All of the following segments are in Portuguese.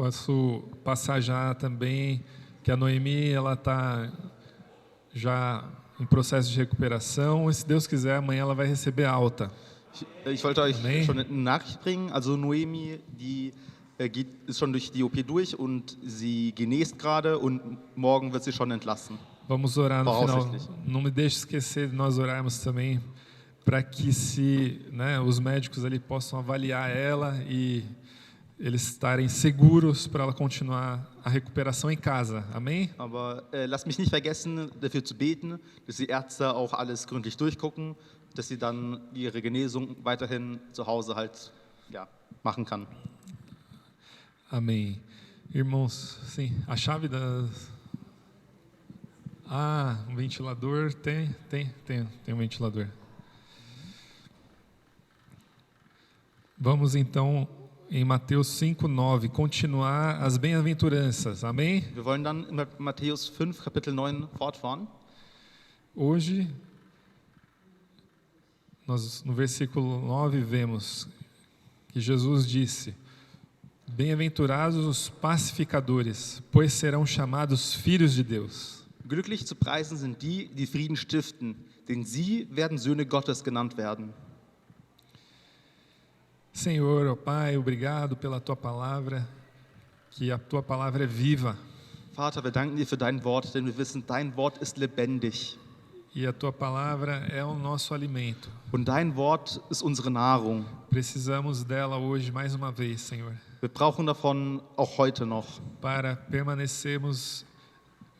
Posso passar já também que a Noemi ela está já em processo de recuperação e se Deus quiser amanhã ela vai receber alta. Ich wollte euch Amém. schon eine Nachricht bringen. Also Noemi, die ist schon durch die OP durch und sie genäst gerade und morgen wird sie schon entlassen. Vamos orar no final. Voraussichtlich. Não me deixe esquecer de nós orarmos também para que os médicos ali possam avaliar ela e eles estarem seguros para ela continuar a recuperação em casa. Amém? Aber lasst mich nicht vergessen, dafür zu beten, dass die Ärzte auch alles gründlich durchgucken, dass sie dann ihre Genesung weiterhin zu Hause halt machen kann. Amém. Irmãos, sim, a chave das... um ventilador, tem um ventilador. Vamos então em Mateus 5:9 continuar as bem-aventuranças. Amém? Wir wollen dann in Matthäus 5, Kapitel 9 fortfahren. Hoje, nós no versículo 9 vemos que Jesus disse: Bem-aventurados os pacificadores, pois serão chamados filhos de Deus. Glücklich zu preisen sind die, die Frieden stiften, denn sie werden Söhne Gottes genannt werden. Senhor, ó Pai, obrigado pela Tua palavra, que a Tua palavra é viva. Vater, wir danken dir für dein Wort, denn wir wissen, dein Wort ist lebendig. E a Tua palavra é o nosso alimento. Und dein Wort ist unsere Nahrung. Precisamos dela hoje mais uma vez, Senhor, Wir brauchen davon auch heute noch, para permanecermos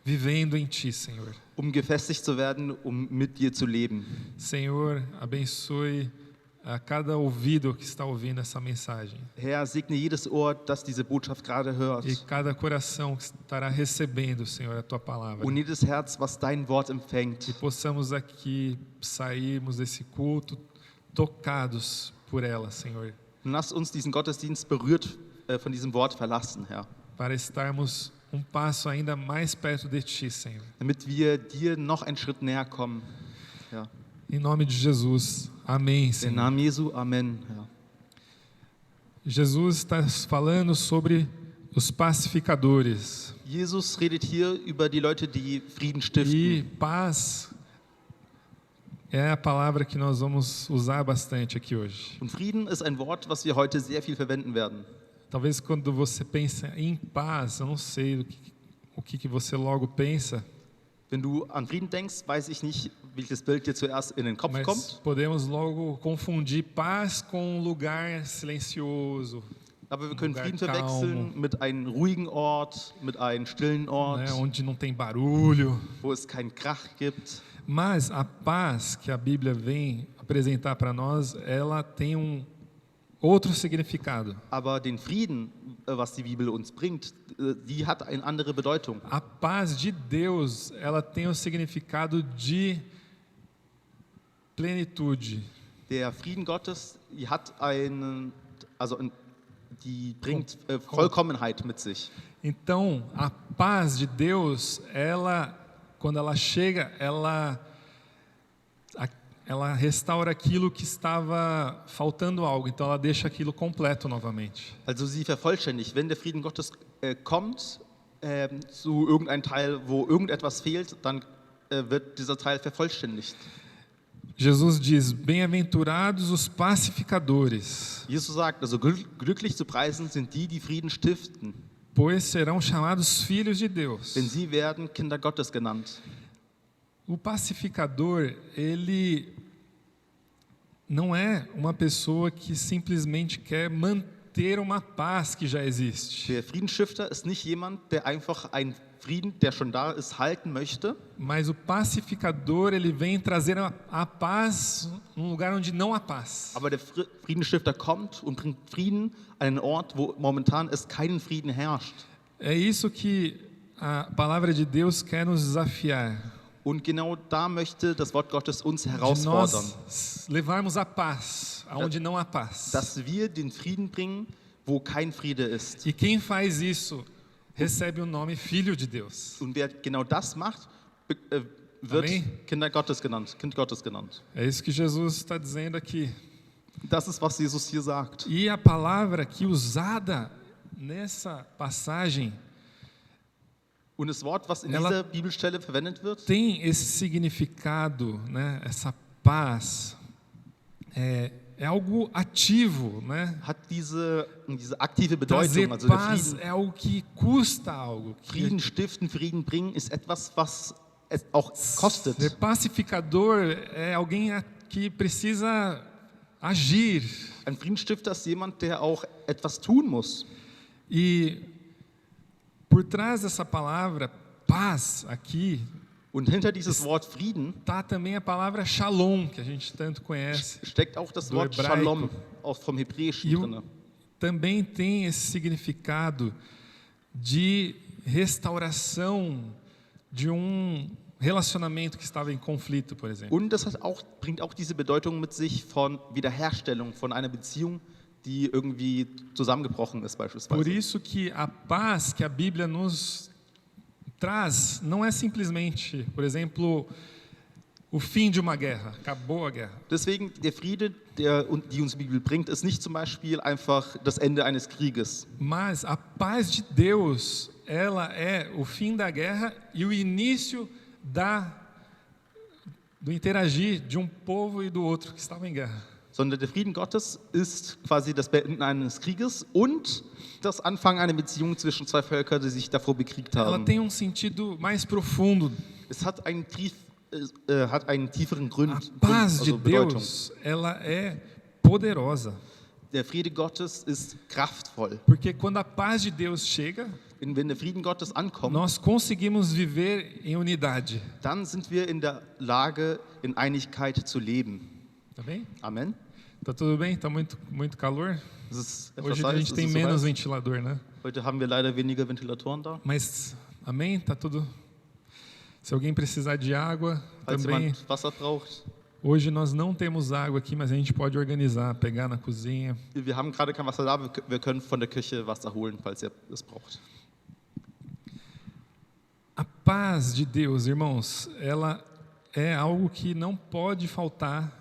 vivendo em Ti, Senhor. gefestigt zu werden, mit dir zu leben. Senhor, abençoe a cada ouvido que está ouvindo essa mensagem. Herr, segne jedes Ohr, das diese Botschaft gerade hört. E cada coração que estará recebendo, Senhor, a Tua palavra. Und jedes Herz, was dein Wort empfängt. Que possamos aqui sairmos desse culto tocados por ela, Senhor. Und lass uns diesen Gottesdienst berührt von diesem Wort verlassen, Herr. Para estarmos passo ainda mais perto de Ti, Senhor. Damit wir dir noch einen Schritt näher kommen. Ja. Em nome de Jesus. Amém, Im Senhor. Namen Jesu, Amen. Ja. Jesus está falando sobre os pacificadores. Jesus redet hier über die Leute, die Frieden E stiften. paz é a palavra que nós vamos usar bastante aqui hoje. Und Frieden ist ein Wort, was wir heute sehr viel verwenden werden. Talvez quando você pensa em paz, eu não sei o que você logo pensa, Wenn du an Frieden denkst, weiß ich nicht, welches Bild dir zuerst in den Kopf mas kommt. podemos logo confundir paz com um lugar silencioso, Aber wir können lugar Frieden verwechseln mit einem ruhigen Ort, mit einem stillen Ort, né, onde não tem barulho. wo es keinen Krach gibt. Mas a paz que a Bíblia vem apresentar para nós, ela tem outro significado. Aber den Frieden, was die Bibel uns bringt, die hat eine andere Bedeutung. A paz de Deus, ela tem o significado de plenitude. Der Frieden Gottes, die hat die bringt Vollkommenheit mit sich. Então, a paz de Deus, quando ela chega, ela restaura aquilo que estava faltando algo. Então, ela deixa aquilo completo novamente. Also sie vervollständigt. Wenn der Frieden Gottes kommt zu irgendeinem Teil, wo irgendetwas fehlt, dann wird dieser Teil vervollständigt. Jesus diz: Bem-aventurados os pacificadores, Jesus sagt, also glücklich zu preisen sind die, die Frieden stiften, pois serão chamados filhos de Deus. denn sie werden Kinder Gottes genannt. O pacificador, ele não é uma pessoa que simplesmente quer manter uma paz que já existe, Der Friedensstifter ist nicht jemand, der einfach einen Frieden, der schon da ist, halten möchte, mas o pacificador, ele vem trazer a paz num lugar onde não há paz. aber der Friedensstifter kommt und bringt Frieden an einen Ort, wo momentan es keinen Frieden herrscht. É isso que a palavra de Deus quer nos desafiar, Und genau da möchte das Wort Gottes uns de herausfordern, nós levarmos a paz aonde não há paz. dass wir den Frieden bringen, wo kein Friede ist. E quem faz isso recebe o nome Filho de Deus. Und wer genau das macht, wird Amém. Kind Gottes genannt. É isso que Jesus está dizendo aqui. Das ist, was Jesus hier sagt. E a palavra aqui usada nessa passagem Und das Wort, was in Ela- dieser Bibelstelle verwendet wird, tem esse significado, né? Essa paz é algo ativo, né? hat diese aktive Trazer Bedeutung. Also der paz Frieden, é algo que custa algo. Frieden stiften, Frieden bringen, ist etwas, was es auch kostet. Ser pacificador é alguém que precisa agir. Ein Friedensstifter ist jemand, der auch etwas tun muss. E por trás dessa palavra paz aqui Und hinter dieses Wort Frieden tá também a palavra shalom, que a gente tanto conhece. steckt auch das Do Wort Hebraico. Shalom, auch vom Hebräischen E drin. também tem esse significado de restauração de relacionamento que estava em conflito, por exemplo. Und das bringt auch diese Bedeutung mit sich von Wiederherstellung, von einer Beziehung, die irgendwie zusammengebrochen ist Por beispielsweise. isso que a paz que a Bíblia nos traz não é simplesmente, por exemplo, o fim de uma guerra, acabou a guerra. Deswegen der Friede, die uns die Bibel bringt, ist nicht zum Beispiel einfach das Ende eines Krieges. Mas a paz de Deus, ela é o fim da guerra e o início do interagir de um povo e do outro que estava em guerra. Sondern der Frieden Gottes ist quasi das Beenden eines Krieges und das Anfangen einer Beziehung zwischen zwei Völkern, die sich davor bekriegt Ela haben. tem mais profundo. Es hat einen tieferen Grund, A paz de Bedeutung. Deus, ela é poderosa. Der Friede Gottes ist kraftvoll. Porque quando a paz de Deus chega, Und wenn der Frieden Gottes ankommt, nós conseguimos viver em unidade. dann sind wir in der Lage, in Einigkeit zu leben. Tá bem? Amen. Tá tudo bem? Tá muito calor? Es ist etwas Hoje a heiß, gente es tem ist so menos heiß. ventilador, né? Heute haben wir leider weniger Ventilatoren da. Mas, amém? Tá tudo... Se alguém precisar de água, Falls também... jemand Wasser braucht. Hoje nós não temos água aqui, mas a gente pode organizar, pegar na cozinha. Wir haben gerade kein Wasser da, wir können von der Küche Wasser holen, falls ihr es braucht. A paz de Deus, irmãos, ela é algo que não pode faltar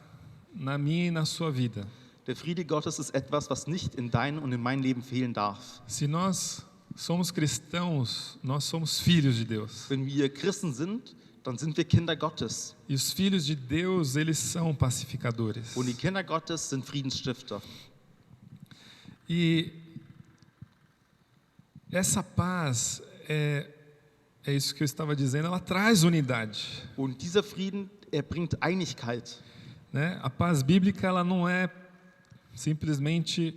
na minha e na sua vida. Der Friede Gottes ist etwas, was nicht in dein und in mein Leben fehlen darf. Se nós somos cristãos, nós somos filhos de Deus. Wenn wir Christen sind, dann sind wir Kinder Gottes. E os filhos de Deus, eles são pacificadores. Und die Kinder Gottes sind Friedensstifter. E essa paz é isso que eu estava dizendo, ela traz unidade. Und dieser Frieden, er bringt Einigkeit. Né? A paz bíblica, ela não é simplesmente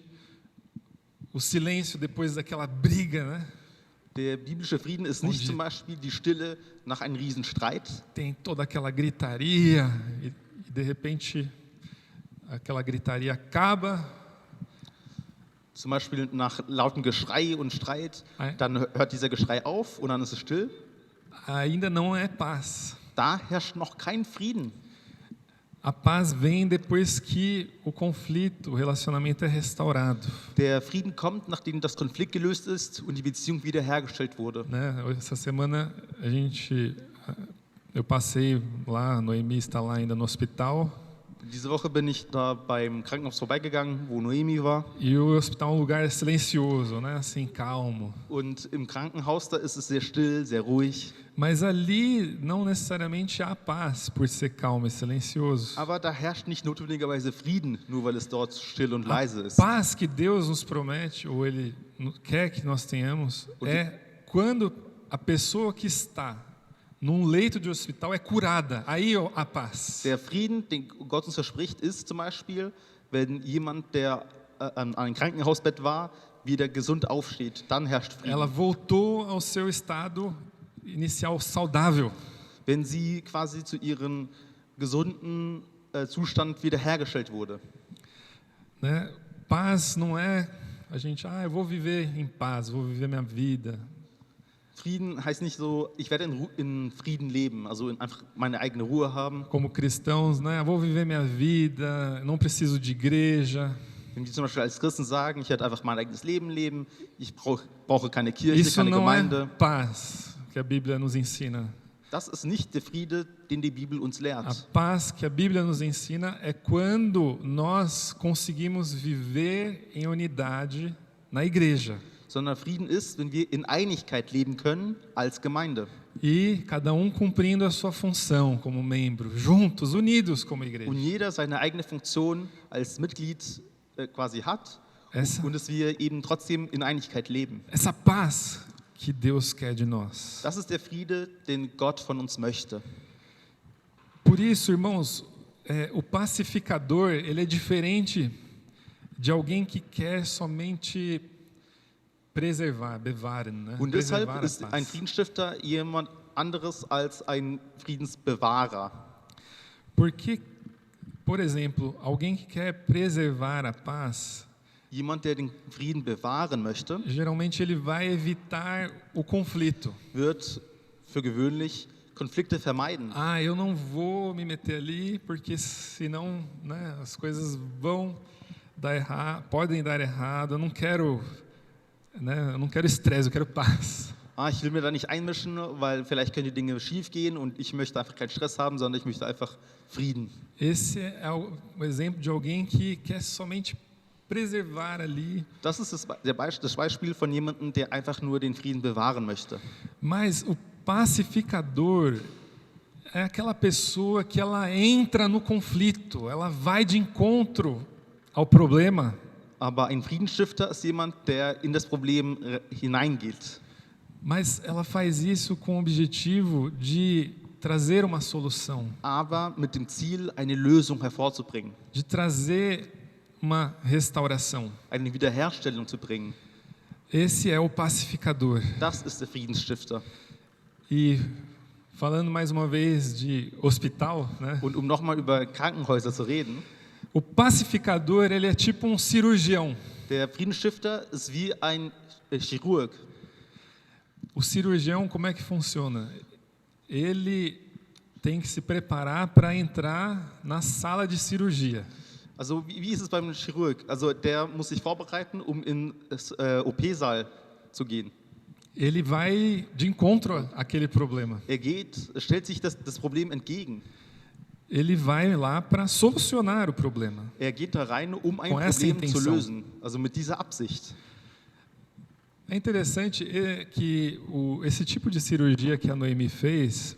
o silêncio depois daquela briga, né? Der biblische Frieden ist nicht zum Beispiel die Stille nach einem Riesenstreit. Tem toda aquela gritaria e de repente aquela gritaria acaba. Zum Beispiel nach lautem Geschrei und Streit, dann hört dieser Geschrei auf und dann ist es still. Ainda não é paz. Da herrscht noch kein Frieden. A paz vem depois que o conflito, o relacionamento é restaurado. Der Frieden kommt, nachdem das Konflikt gelöst ist und die Beziehung wiederhergestellt wurde. Né? Essa semana eu passei lá, a Noemi está lá ainda no hospital. Diese Woche bin ich da beim Krankenhaus vorbeigegangen, wo Noemi war. E o hospital é um lugar silencioso, né? Assim, calmo. Und im Krankenhaus, da ist es sehr still, sehr ruhig. Mas ali não necessariamente há paz por ser calmo e silencioso. Aber da herrscht nicht notwendigerweise Frieden, nur weil es dort still und leise ist. A paz que Deus nos promete, ou Ele quer que nós tenhamos, é quando a pessoa que está num leito de hospital é curada. Aí a paz. Der Frieden, den Gott uns verspricht, ist zum Beispiel, wenn jemand, der an einem Krankenhausbett war, wieder gesund aufsteht, dann herrscht Frieden. Ela voltou ao seu estado inicial saudável. Wenn sie quasi zu ihrem gesunden Zustand wiederhergestellt wurde. Né? Paz não é a gente, eu vou viver em paz, vou viver minha vida. Frieden heißt nicht so, ich werde in Frieden leben, also einfach meine eigene Ruhe haben. Como cristãos, né? Vou viver minha vida, não preciso de igreja. Wenn die zum Beispiel als Christen sagen, ich werde einfach mein eigenes Leben leben, ich brauche keine Kirche, Isso keine não Gemeinde. é paz que a Bíblia nos ensina. Das ist nicht der Friede, den die Bibel uns A lehrt. paz que a Bíblia nos ensina é quando nós conseguimos viver em unidade na igreja. sondern Frieden ist, wenn wir in Einigkeit leben können als Gemeinde. E cada cumprindo a sua função como membro, juntos, unidos como igreja. Und jeder seine eigene Funktion als Mitglied quasi hat und dass wir eben trotzdem in Einigkeit leben. Essa paz que Deus quer de nós. Das ist der Friede, den Gott von uns möchte. Por isso, irmãos, o pacificador, ele é diferente de alguém que quer somente preservar, bewahren, né? Und deshalb Preservar a ist ein paz. Friedensstifter jemand anderes als ein Friedensbewahrer. Porque, por exemplo, alguém que quer preservar a paz, Jemand, der den Frieden bewahren möchte, geralmente ele vai evitar o conflito. wird für gewöhnlich Konflikte vermeiden. Ah, eu não vou me meter ali porque senão, né, as coisas vão dar errado, podem dar errado. Eu não quero estresse, eu quero paz. Ich will mir da nicht einmischen, weil vielleicht können die Dinge schief gehen und ich möchte einfach keinen Stress haben, sondern ich möchte einfach Frieden. Esse é o exemplo de alguém que quer somente preservar ali. Das ist das Beispiel von jemandem, der einfach nur den Frieden bewahren möchte. Mas o pacificador é aquela pessoa que ela entra no conflito, ela vai de encontro ao problema. Aber ein Friedensstifter ist jemand, der in das Problem hineingeht. Mas ela faz isso com o objetivo de trazer uma solução, Aber mit dem Ziel, eine Lösung hervorzubringen, de trazer uma restauração. eine Wiederherstellung zu bringen. Esse é o pacificador. Das ist der Friedensstifter. E falando mais uma vez de hospital, né? Und um nochmal über Krankenhäuser zu reden, O pacificador, ele é tipo um cirurgião. der Friedensstifter ist wie ein Chirurg. O cirurgião, como é que funciona? Ele tem que se preparar para entrar na sala de cirurgia. Also wie ist es beim Chirurg? Also der muss sich vorbereiten, um in das OP-Saal zu gehen. Ele vai de encontro àquele problema. Stellt sich das Problem entgegen. Ele vai lá para solucionar o problema. Geht da rein, um ein Com essa Problem zu intenção. lösen. Also mit dieser Absicht. É interessante que esse tipo de cirurgia que a Noemi fez,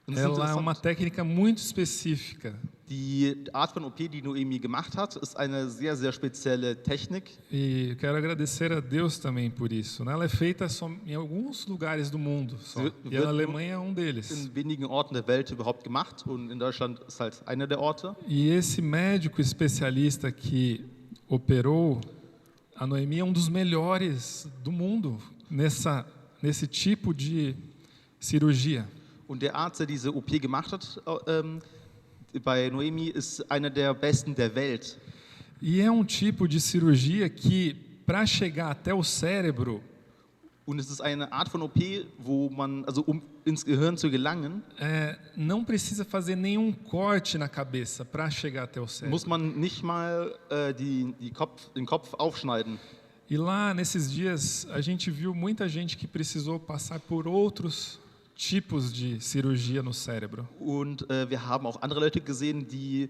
Und es ist ela é uma interessant, técnica muito específica. die Art von OP, die Noemi gemacht hat, ist eine sehr, sehr spezielle Technik. E eu quero agradecer a Deus também por isso, né? Ela é feita só em alguns lugares do mundo, só. E a Alemanha é um deles. In wenigen Orten der Welt überhaupt gemacht und in Deutschland ist halt einer der Orte. E esse médico especialista que operou a Noemi é um dos melhores do mundo nesse tipo de cirurgia. Und der Arzt, der diese OP gemacht hat, bei Noemi, ist einer der besten der Welt. E é um tipo de cirurgia que, para chegar até o cérebro, Und es ist eine Art von OP, wo man, also um ins Gehirn zu gelangen, não precisa fazer nenhum corte na cabeça para chegar até o cérebro. muss man nicht mal den Kopf aufschneiden. E lá, nesses dias, a gente viu muita gente que precisou passar por outros tipos de cirurgia no cérebro. Und wir haben auch andere Leute gesehen, die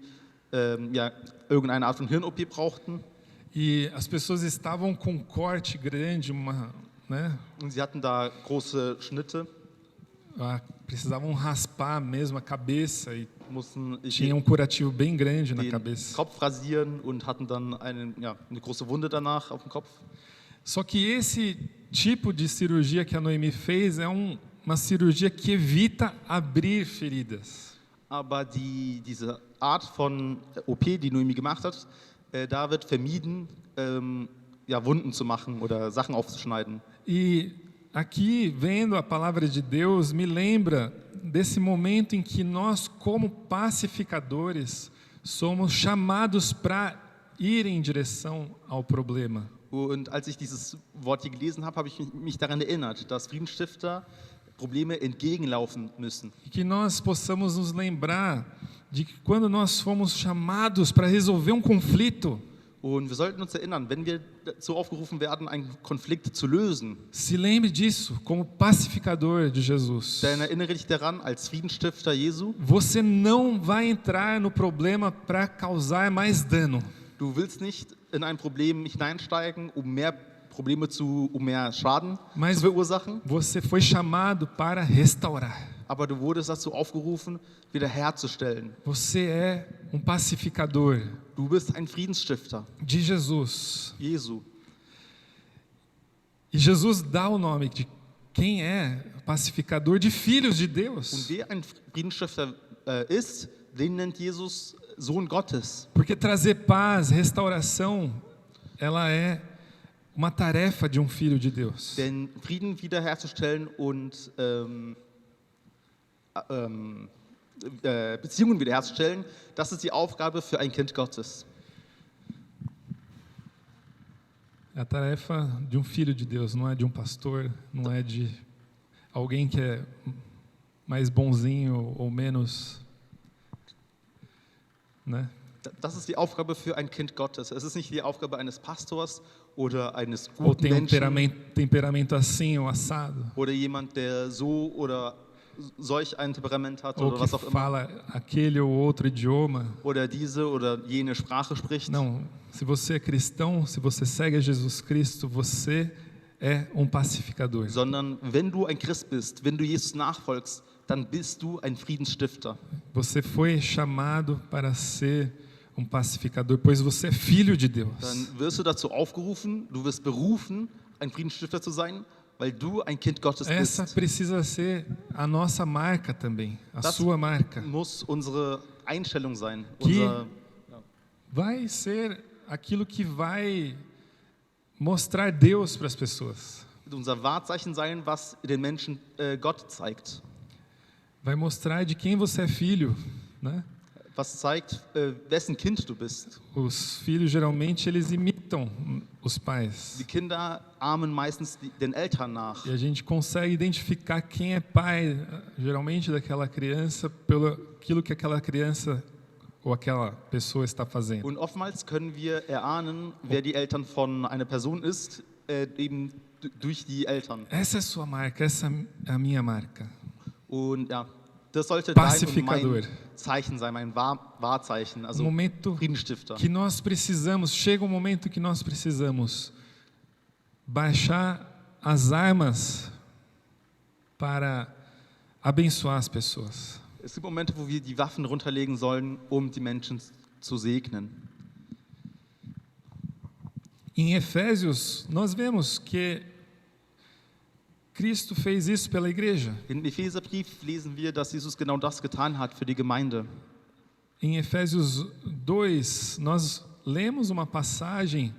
irgendeine Art von Hirn-OP brauchten. E as pessoas estavam com um corte grande, né? Und sie hatten da große Schnitte, Precisavam raspar mesmo a cabeça e mussten tinha um curativo bem grande na den cabeça. Kopf rasieren und hatten dann eine große Wunde danach auf dem Kopf. Só que esse tipo de cirurgia que a Noemi fez é uma cirurgia que evita abrir feridas. Aber diese Art von OP, die Noemi gemacht hat, da wird vermieden, Wunden zu machen oder Sachen aufzuschneiden. E aqui, vendo a palavra de Deus, me lembra desse momento em que nós, como pacificadores, somos chamados para ir em direção ao problema. Und als ich dieses Wort hier gelesen habe, habe ich mich daran erinnert, dass Friedensstifter Probleme entgegenlaufen müssen. E que nós possamos nos lembrar de que quando nós fomos chamados para resolver um conflito, Und wir sollten uns erinnern, wenn wir dazu aufgerufen werden, einen Konflikt zu lösen, se lembre disso como pacificador de Jesus. dann erinnere dich daran, als Friedensstifter Jesu, Você não vai entrar no problema para causar mais dano. du willst nicht in ein Problem hineinsteigen, um mehr Probleme um mehr Schaden Mas zu verursachen. você foi chamado para restaurar. Aber du wurdest dazu aufgerufen, wiederherzustellen. Você é um pacificador Du bist ein Friedensstifter, de Jesus. Jesu. E Jesus dá o nome de quem é pacificador de filhos de Und Deus. wer ein Friedensstifter ist, den nennt Jesus Sohn Gottes. Porque trazer paz, restauração, ela é uma tarefa de um filho de Deus. Denn Frieden wiederherzustellen und Beziehungen wiederherzustellen, das ist die Aufgabe für ein Kind Gottes. É a tarefa de um filho de Deus, não é de um pastor, não é de alguém que é mais bonzinho ou menos, né? Das ist die Aufgabe für ein Kind Gottes. Es ist nicht die Aufgabe eines Pastors oder eines Ou guten tem um Menschen temperamento assim ou assado, oder jemand, der so oder solch ein Temperament hat ou oder was auch que immer. fala aquele ou outro idioma. Oder diese oder jene Sprache spricht. Não, se você é cristão, se você segue a Jesus Cristo, você é um pacificador. Sondern wenn du ein Christ bist, wenn du Jesus nachfolgst, dann bist du ein Friedensstifter. Você foi chamado para ser um pacificador, pois você é filho de Deus. Dann wirst du dazu aufgerufen, du wirst berufen, ein Friedensstifter zu sein, weil du ein Kind Gottes Essa bist. precisa ser a nossa marca também, a Das sua marca. muss unsere Einstellung sein. Que vai ser aquilo que vai mostrar Deus para as pessoas. Unser Wahrzeichen sein, was den Menschen Gott zeigt. Vai mostrar de quem você é filho, né? Was zeigt, wessen Kind du bist. Os filhos geralmente eles imitam os pais. Die Kinder ahmen meistens den Eltern nach. E a gente consegue identificar quem é pai, geralmente daquela criança, pelo aquilo que aquela criança ou aquela pessoa está fazendo. Und oftmals können wir erahnen, wer die Eltern von einer Person ist, eben durch die Eltern. Essa é a sua marca, essa é a minha marca. Und ja, das sollte dein und Pacificador. mein Zeichen sein, mein Wahrzeichen, also Momento Friedensstifter. que nós precisamos, chega um momento que nós precisamos baixar as armas para abençoar as pessoas. Es gibt Momente, wo wir die Waffen runterlegen sollen, um die Menschen zu segnen. Em Efésios, nós vemos que Cristo fez isso pela igreja. Im Epheserbrief lesen wir, dass Jesus genau das getan hat für die Gemeinde. Em Efésios 2, nós lemos uma passagem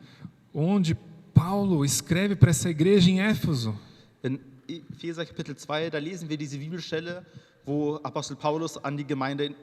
onde Paulo escreve para essa igreja em Éfeso. In Epheser Kapitel 2, da lesen wir diese Bibelstelle, wo Apostel Paulus an die Gemeinde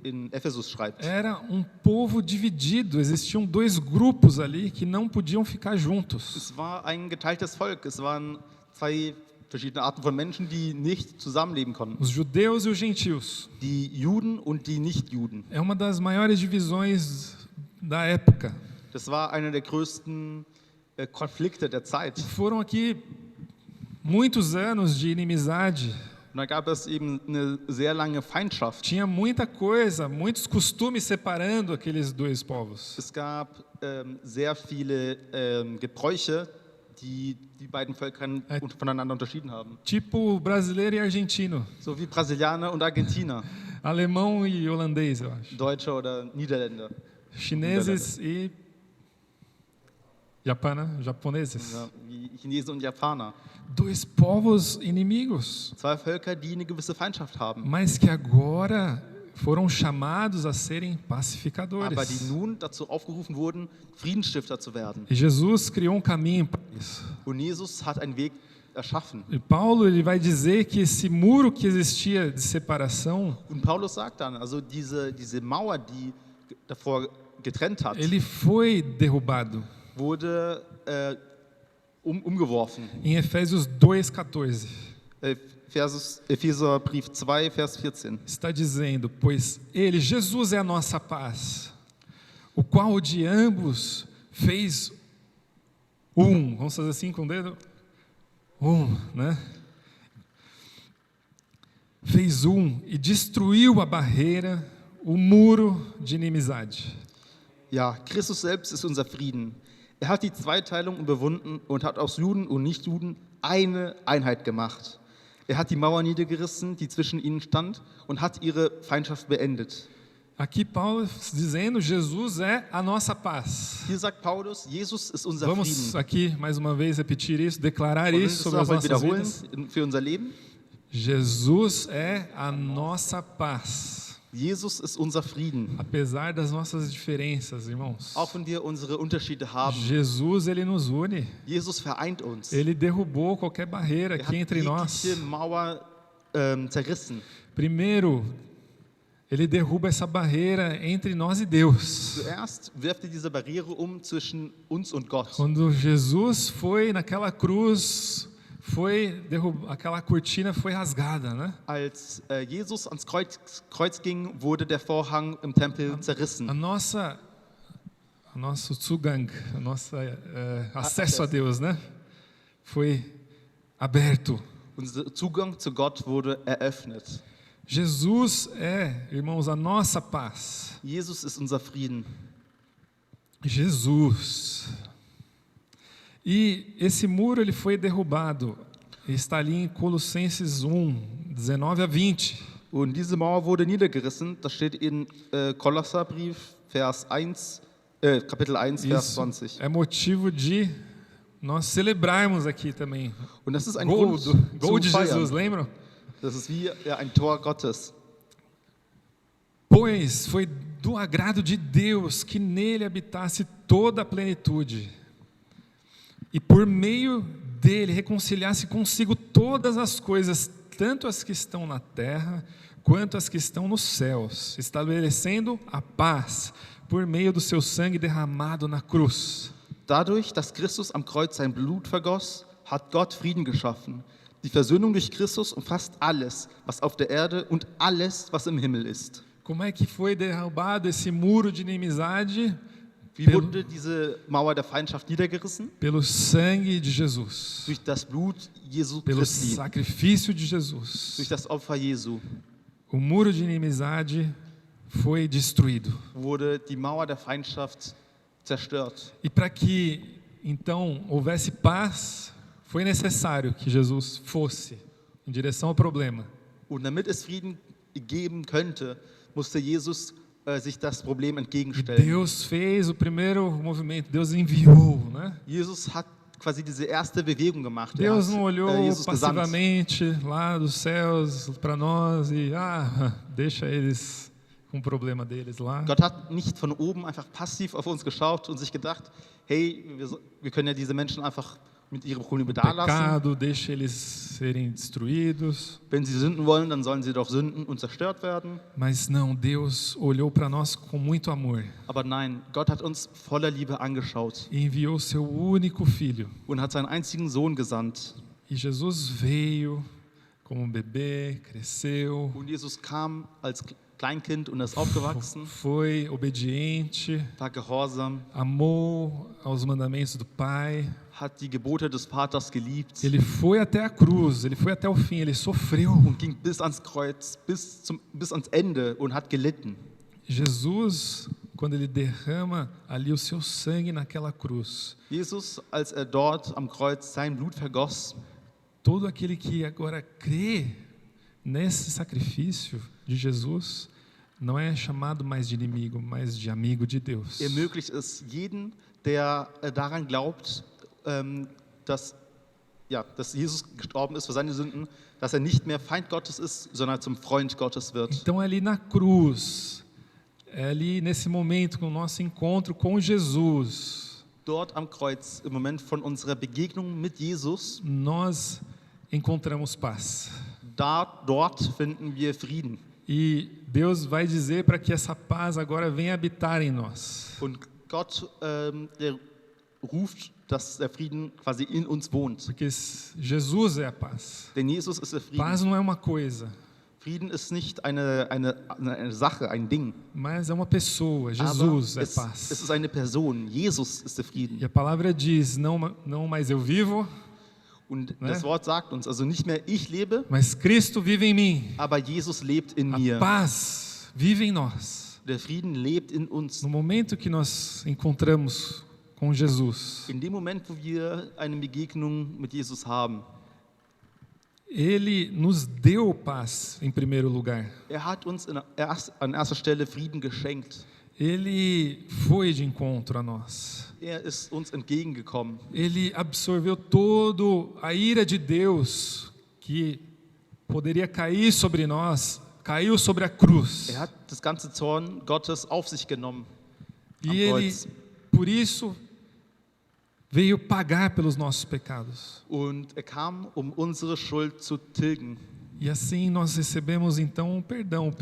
in Ephesus schreibt. Era um povo dividido, existiam dois grupos ali que não podiam ficar juntos. Es war ein geteiltes Volk, es waren zwei verschiedene Arten von Menschen, die nicht zusammenleben konnten. Os judeus e os gentios. Die Juden und die Nichtjuden. É uma das maiores divisões da época. Das war einer der größten Konflikte der Zeit. Foram aqui muitos anos de inimizade. Und da gab es eben eine sehr lange Feindschaft. Tinha muita coisa, muitos costumes separando aqueles dois povos. Es gab sehr viele Gebräuche, die die beiden Völker voneinander unterschieden haben. Tipo brasileiro e argentino. So wie Brasilianer und Argentiner. Alemão e holandês, eu acho. Deutsche oder Niederländer. Chineses e japoneses. Ja, wie Chinesen und Japaner. Dois povos inimigos, Zwei Völker, die eine gewisse Feindschaft haben. mas que agora foram chamados a serem Aber die pacificadores. nun dazu aufgerufen wurden, Friedensstifter zu werden. E Jesus criou um caminho para isso. Und Jesus hat einen Weg erschaffen. E Paulo ele vai dizer que esse muro que existia de separação, Und Paulus sagt dann, also diese Mauer, die davor getrennt hat, ele foi derrubado. wurde umgeworfen. Em Efésios 2:14 Epheserbrief 2, Vers 14. está dizendo: pois ele, Jesus, é a nossa paz, o qual de ambos fez um. Vamos fazer assim com o dedo? Né? Fez um e destruiu a barreira, o muro de inimizade. Ja, Christus selbst ist unser Frieden. Er hat die Zweiteilung überwunden und hat aus Juden und Nichtjuden eine Einheit gemacht. Er hat die Mauer niedergerissen, die zwischen ihnen stand, und hat ihre Feindschaft beendet. Aqui Paulo dizendo, Jesus é a nossa paz. Hier sagt Paulus, Jesus ist unser Vamos Frieden. aqui mais uma vez repetir isso, declarar Wollen wir isso das sobre as nochmal nossas wiederholen vidas. für unser Leben? Jesus é a nossa paz. Jesus ist unser Frieden. Apesar das nossas diferenças, irmãos. Auch wenn wir unsere Unterschiede haben. Jesus, ele nos une. Jesus vereint uns. Ele derrubou qualquer barreira Er hat aqui entre nós. jegliche Mauer zerrissen. Primeiro, ele derruba essa barreira entre nós e Deus. Zuerst wirft er diese Barriere zwischen uns und Gott. Quando Jesus foi naquela cruz, aquela cortina foi rasgada, né? Als Jesus ans Kreuz ging, wurde der Vorhang im Tempel zerrissen. Nosso Zugang, acesso a Deus, né? Foi aberto. Unser Zugang zu Gott wurde eröffnet. Jesus é, irmãos, a nossa paz. Jesus ist unser Frieden. Jesus. E esse muro ele foi derrubado. Está ali em Colossenses 19 a 20. Und diese Mauer wurde niedergerissen. Das steht in Kolosserbrief, Kapitel 1, Vers 20. É motivo de nós celebrarmos aqui também. Und das ist ein Gol Grund de zu Jesus, feiern. lembram? Das ist wie ein Tor Gottes. Pois foi do agrado de Deus que nele habitasse toda a plenitude, e por meio dele reconciliasse consigo todas as coisas, tanto as que estão na terra, quanto as que estão nos céus, estabelecendo a paz por meio do seu sangue derramado na cruz. Dadurch, dass Christus am Kreuz sein Blut vergoss, hat Gott Frieden geschaffen. Die Versöhnung durch Christus umfasst alles, was auf der Erde und alles, was im Himmel ist. Como é que foi derrubado esse muro de inimizade? Wie wurde diese Mauer der Feindschaft niedergerissen? Pelo sangue de Jesus. Durch das Blut Jesu Pelo Christi. sacrifício de Jesus. Durch das Opfer Jesu O muro de inimizade foi destruído. wurde die Mauer der Feindschaft zerstört. E para que então houvesse paz, foi necessário que Jesus fosse em direção ao problema. Und damit es Frieden geben könnte, musste Jesus sich das Problem entgegenstellen. Deus fez o primeiro movimento, Deus enviou, né? Jesus hat quasi diese erste Bewegung gemacht. Deus não olhou Jesus gesandt. passivamente lá dos céus para nós e deixa eles com o problema deles lá. Gott hat nicht von oben einfach passiv auf uns geschaut und sich gedacht, hey, wir können ja diese Menschen einfach mit ihrem Probleme da lassen. Pecado, deixa eles serem destruídos. Wenn sie sünden wollen, dann sollen sie doch sünden und zerstört werden. Mas não, Deus olhou para nós com muito amor Aber nein, Gott hat uns voller Liebe angeschaut e enviou seu único filho. und hat seinen einzigen Sohn gesandt. E Jesus veio como um bebê, cresceu, Und Jesus kam als Kleinkind und ist aufgewachsen, foi obediente, war gehorsam, amou aos mandamentos do Pai. hat die Gebote des Vaters geliebt Ele foi até a cruz, ele foi até o fim, ele sofreu. und ging bis ans Kreuz, bis ans Ende und hat gelitten. Jesus, quando ele derrama ali o seu sangue naquela cruz, Jesus, als dort am Kreuz sein Blut vergoss, todo aquele que agora crê nesse sacrifício de Jesus não é chamado mais de inimigo, mas de amigo de Deus. ermöglicht es jeden, der daran glaubt, dass Jesus gestorben ist für seine Sünden, dass er nicht mehr Feind Gottes ist, sondern zum Freund Gottes wird. Então ali na cruz, ali nesse momento com o nosso encontro com Jesus, Dort am Kreuz, im Moment von unserer Begegnung mit Jesus, nós encontramos paz. dort finden wir Frieden. E Deus vai dizer para que essa paz agora venha habitar em nós. Und Gott der ruft, dass der Frieden quasi in uns wohnt. Porque Jesus é a paz. Denn Jesus ist der Frieden. Paz não é uma coisa, Frieden ist nicht eine Sache, ein Ding. mas é uma pessoa. Aber Jesus é es paz. ist eine Person. Jesus ist der Frieden. E a palavra diz, não mais eu vivo, Und Ne? das Wort sagt uns, also nicht mehr ich lebe, mas Cristo vive em mim. aber Jesus lebt in A mir. paz vive em nós. Der Frieden lebt in uns. No momento que nós encontramos com Jesus, In dem Moment, wo wir eine Begegnung mit Jesus haben, Ele nos deu paz em primeiro lugar. hat uns an erster Stelle Frieden geschenkt. Ele foi de encontro a nós. Ist uns entgegengekommen. Ele absorveu toda a ira de Deus que poderia cair sobre nós, caiu sobre a cruz. Hat das ganze Zorn Gottes auf sich genommen am E Ele, Kreuz. por isso, veio pagar pelos nossos pecados. Und kam, unsere Schuld zu tilgen. E assim nós recebemos então o perdão,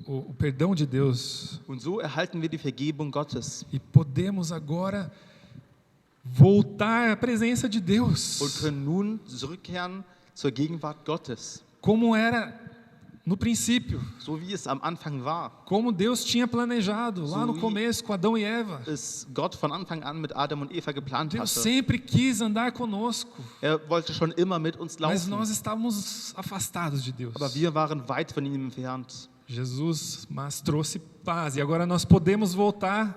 o perdão de Deus. Und so erhalten wir die Vergebung Gottes E podemos agora voltar à presença de Deus, und können nun zurückkehren zur Gegenwart Gottes, como era no princípio, so wie es am Anfang war. como Deus tinha planejado lá no começo com Adão e Eva. Es Gott von Anfang an mit Adam und Eva geplant Deus hatte. sempre quis andar conosco, Wollte schon immer mit uns mas laufen, nós estávamos afastados de Deus. aber wir waren weit von ihm entfernt. Jesus mas trouxe paz e agora nós podemos voltar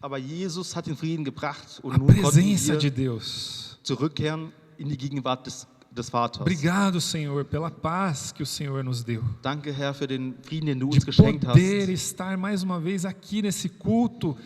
Aber Jesus hat den Frieden gebracht und à nun konnten presença de wir Deus. zurückkehren in die Gegenwart des Vaters. Obrigado, Senhor, pela paz que o Senhor nos deu. Danke, Herr, für den Frieden, den du De uns geschenkt poder hast. estar mais uma vez aqui nesse culto,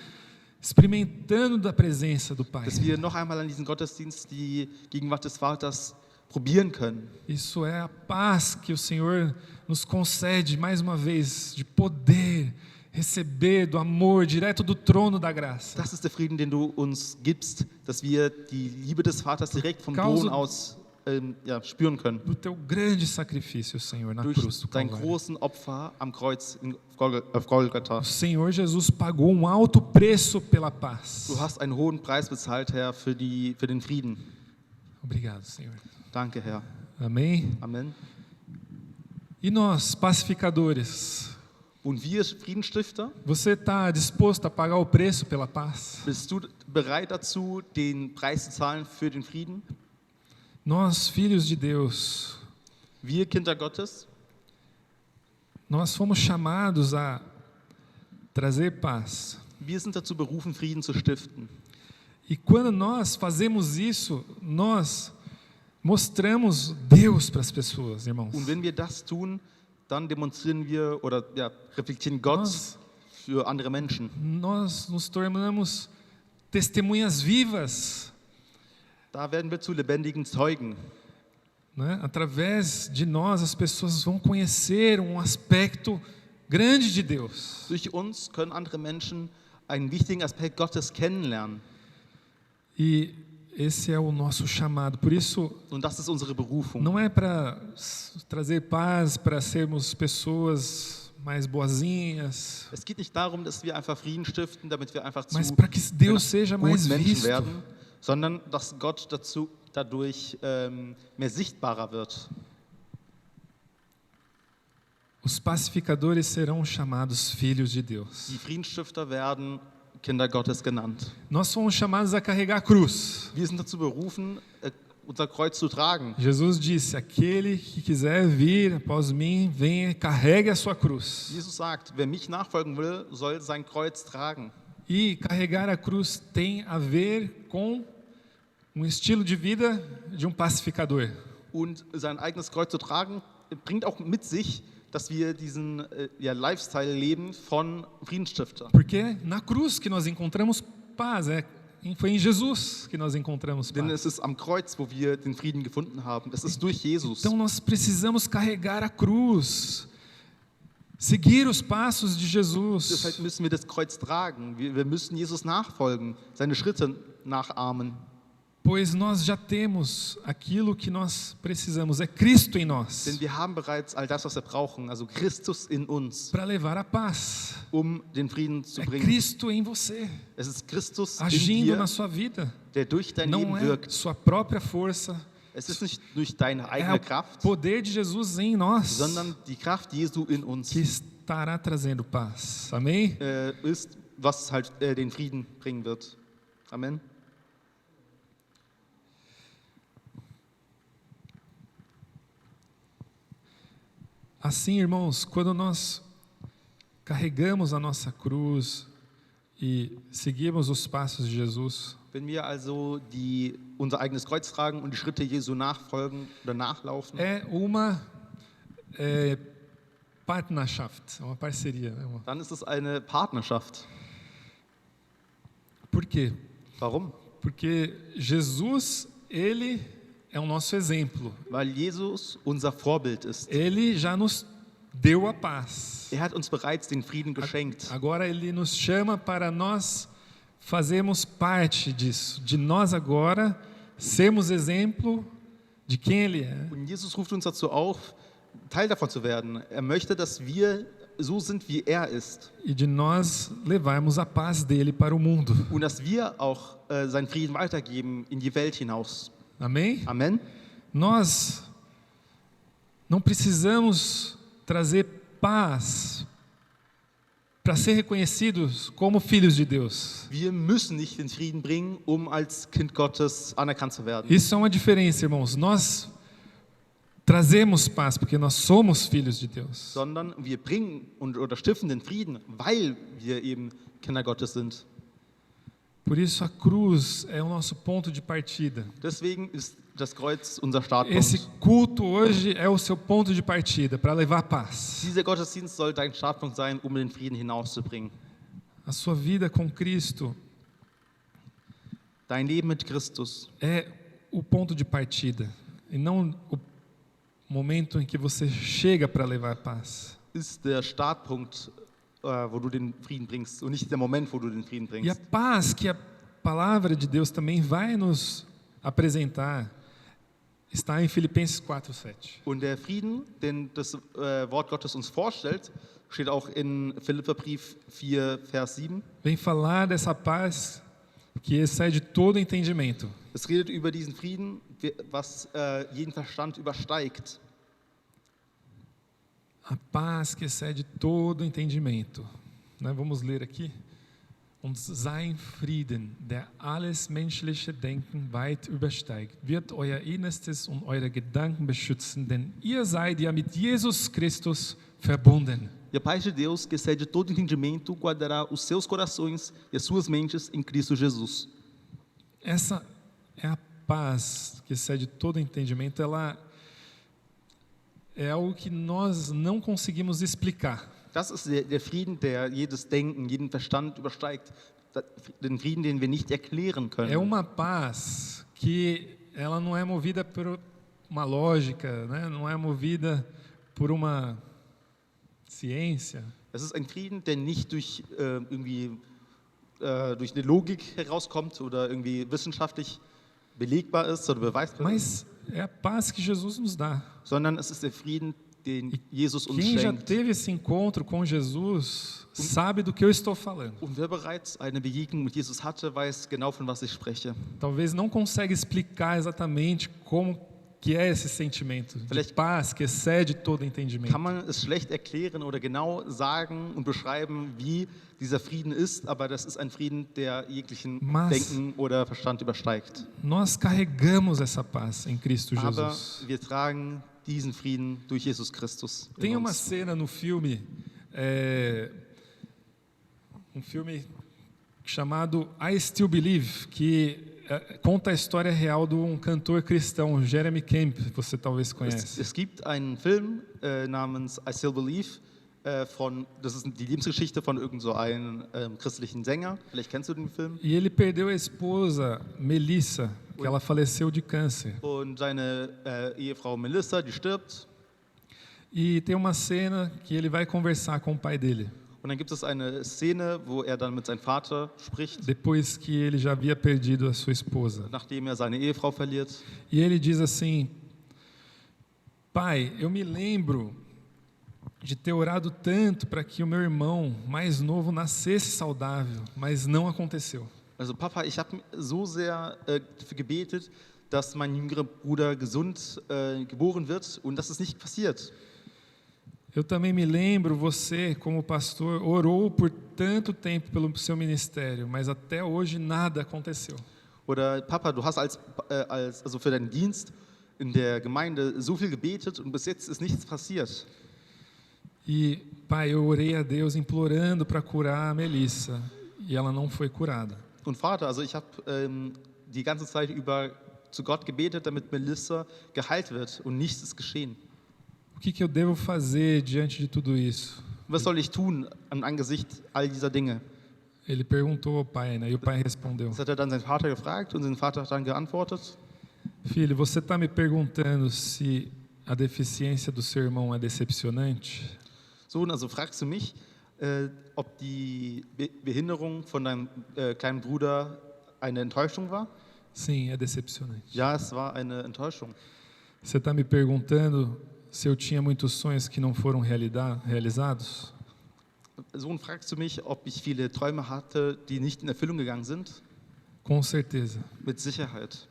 experimentando da presença do Pai. Dass wir noch einmal an diesem Gottesdienst die Gegenwart des Vaters probieren können. Isso é a paz que o Senhor nos concede mais uma vez, de poder receber do amor direto do trono da graça. Das ist der Frieden, den du uns gibst, dass wir die Liebe des Vaters direkt vom Causa- Thron aus spüren können. Do teu grande sacrifício, Senhor, na Durch cruz do dein Calvário. großen Opfer am Kreuz auf Golgatha. O Senhor Jesus pagou um alto preço pela paz. Du hast einen hohen Preis bezahlt, Herr, für den Frieden. Obrigado, Senhor. Danke, Herr. Amém? Amen. E nós, pacificadores, Und wir Friedensstifter, você está disposto a pagar o preço pela paz? bist du bereit dazu, den Preis zu zahlen für den Frieden? Nós, filhos de Deus, Wir Kinder Gottes, nós fomos chamados a trazer paz. wir sind dazu berufen, Frieden zu stiften. E quando nós fazemos isso, nós mostramos Deus para as pessoas, irmãos. Und wenn wir das tun, dann demonstrieren wir oder reflektieren Gott Nós, für andere Menschen. nós nos tornamos testemunhas vivas, Da werden wir zu lebendigen Zeugen. né? Através de nós, as pessoas vão conhecer um aspecto grande de Deus. Durch uns können andere Menschen einen wichtigen Aspekt Gottes kennenlernen. E esse é o nosso chamado. Por isso, Und das ist unsere Berufung. não é para trazer paz, para sermos pessoas mais boazinhas, Es geht nicht darum, dass wir einfach Frieden stiften, damit wir einfach zu mas para que Deus seja mais guten Menschen visto. werden, sondern dass Gott dadurch mehr sichtbarer wird. Os pacificadores serão chamados filhos de Deus. Die Friedensstifter werden Kinder Gottes genannt. Nós fomos chamados a carregar a cruz. Wir sind dazu berufen, unser Kreuz zu tragen. Jesus disse: aquele que quiser vir após mim, venha, carregue a sua cruz. Jesus sagt, wer mich nachfolgen will, soll sein Kreuz tragen. E carregar a cruz tem a ver com um estilo de vida de um pacificador. Und sein eigenes Kreuz zu tragen, bringt auch mit sich, dass wir diesen Lifestyle leben von Friedensstifter. Porque na cruz que nós encontramos paz, foi em Jesus que nós encontramos Denn paz. es ist am Kreuz, wo wir den Frieden gefunden haben. Es ist durch Jesus. Então nós precisamos carregar a cruz, seguir os passos de Jesus. Deshalb müssen wir das Kreuz tragen. Wir müssen Jesus nachfolgen, seine Schritte nachahmen. Pois nós já temos aquilo que nós precisamos, é Cristo em nós, Denn wir haben bereits all das, was wir brauchen, also Christus in uns, para levar a paz. den Frieden zu É bringen. Cristo em você, Es ist Christus in agindo dir, na sua vida. der durch dein Não Leben é wirkt. sua própria força, Es ist nicht durch deine é eigene o Kraft, poder de Jesus em nós sondern die Kraft Jesu in uns que estará trazendo paz. Amém? ist, was halt den Frieden bringen wird. Amen. Assim, irmãos, quando nós carregamos a nossa cruz e seguirmos os passos de Jesus, Wenn wir also unser eigenes Kreuz tragen und die Schritte Jesu nachfolgen oder nachlaufen, é uma Partnerschaft, é uma parceria. Né? dann ist es eine Partnerschaft. Por quê? Warum? Porque Jesus, ele é o nosso exemplo. Weil Jesus unser Vorbild ist. Ele já nos deu a paz. Er hat uns bereits den Frieden geschenkt. Agora ele nos chama para nós fazermos parte disso, de nós agora sermos exemplo de quem ele é. Und Jesus ruft uns dazu auf, Teil davon zu werden. Er möchte, dass wir so sind, wie er ist. E de nós levarmos a paz dele para o mundo. Und dass wir auch seinen Frieden weitergeben in die Welt hinaus. Amém? Amen. Nós não precisamos trazer paz para ser reconhecidos como filhos de Deus. Wir müssen nicht den Frieden bringen, um als Kind Gottes anerkannt zu werden. Isso é uma diferença, irmãos. Nós trazemos paz porque nós somos filhos de Deus. Sondern wir bringen oder stiften den Frieden, weil wir eben Kinder Gottes sind. Por isso a cruz é o nosso ponto de partida. Deswegen ist das Kreuz unser Esse Startpunkt. culto hoje é o seu ponto de partida para levar paz. Dieser Gottesdienst soll dein Startpunkt sein, um den Frieden hinauszubringen. A sua vida com Cristo Dein Leben mit Christus é o ponto de partida e não o momento em que você chega para levar paz. ist der Startpunkt, wo du den Frieden bringst und nicht der Moment, wo du den Frieden E a bringst. paz que a palavra de Deus também vai nos apresentar está em Filipenses 4:7. Und der Frieden, den das Wort Gottes uns vorstellt, steht auch in Philipperbrief 4, Vers 7. Vem falar dessa paz que excede todo entendimento. Es redet über diesen Frieden, was jeden Verstand übersteigt. A paz que excede todo entendimento. Né? Vamos ler aqui. Und sein Frieden, der alles menschliche Denken weit übersteigt, wird euer Innerstes und eure Gedanken beschützen, denn ihr seid ja mit Jesus Christus verbunden. E a paz de Deus, que excede todo entendimento, guardará os seus corações e as suas mentes em Cristo Jesus. Essa é a paz que excede todo entendimento. Ela é algo que nós não conseguimos explicar. Das ist der Frieden, der jedes Denken, jeden Verstand übersteigt. Den Frieden, den wir nicht erklären É können. uma paz que ela não é movida por uma lógica, né? Não é movida por uma ciência. Es ist ein Frieden, der nicht durch eine Logik herauskommt oder irgendwie wissenschaftlich belegbar ist oder beweisbar ist, Mas é a paz que Jesus nos dá. sondern es ist der Frieden, den Jesus uns Quem já schenkt. teve esse encontro com Jesus sabe do que eu estou falando. Und wer bereits eine Begegnung mit Jesus hatte, weiß genau, von was ich spreche. Talvez não consiga explicar exatamente como que é esse sentimento de Vielleicht- paz que excede todo entendimento. Kann man es schlecht erklären oder genau sagen und beschreiben, wie dieser Frieden ist, aber das ist ein Frieden, der jeglichen Mas- Denken oder Verstand übersteigt. Nós carregamos essa paz em Cristo Aber Jesus. wir tragen diesen Frieden durch Jesus Christus. in Tem uma uns. cena no filme, um filme chamado I Still Believe, que conta a história real de um cantor cristão, Jeremy Camp, você talvez conhece. Es gibt einen Film namens I Still Believe, das ist die Lebensgeschichte von irgend so einem christlichen Sänger. Vielleicht kennst du den Film. E ele perdeu a esposa, Melissa, que ela faleceu de câncer. Und seine Ehefrau Melissa, die stirbt. E tem uma cena que ele vai conversar com o pai dele, Und dann gibt es eine Szene, wo er dann mit seinem Vater spricht, depois que ele já havia perdido a sua esposa. nachdem er seine Ehefrau verliert. E ele diz assim: Pai, eu me lembro de ter orado tanto para que o meu irmão mais novo nascesse saudável, mas não aconteceu. Also Papa, ich habe so sehr dafür gebetet, dass mein jüngerer Bruder gesund geboren wird und das ist nicht passiert. Eu também me lembro, você, como pastor, orou por tanto tempo pelo seu ministério, mas até hoje nada aconteceu. Oder Papa, du hast also für deinen Dienst in der Gemeinde so viel gebetet und bis jetzt ist nichts passiert. E, pai, eu orei a Deus implorando para curar a Melissa. e ela não foi curada. Und Vater, also ich habe die ganze Zeit über zu Gott gebetet, damit Melissa geheilt wird und nichts ist geschehen. O que eu devo fazer diante de tudo isso? Was soll ich tun im Angesicht all dieser Dinge? Ele perguntou ao pai, né? E o pai respondeu: Das hat dann seinen Vater gefragt und sein Vater hat dann geantwortet: Filho, você está me perguntando se a deficiência do seu irmão é decepcionante? Sohn, also fragst du mich, ob die Behinderung von deinem kleinen Bruder eine Enttäuschung war? Sim, é decepcionante. Ja, es war eine Enttäuschung. Você está me perguntando se eu tinha muitos sonhos que não foram realizados? Sohn, fragst du mich, ob ich viele Träume hatte, die nicht in Erfüllung gegangen sind? Com certeza. Mit Sicherheit.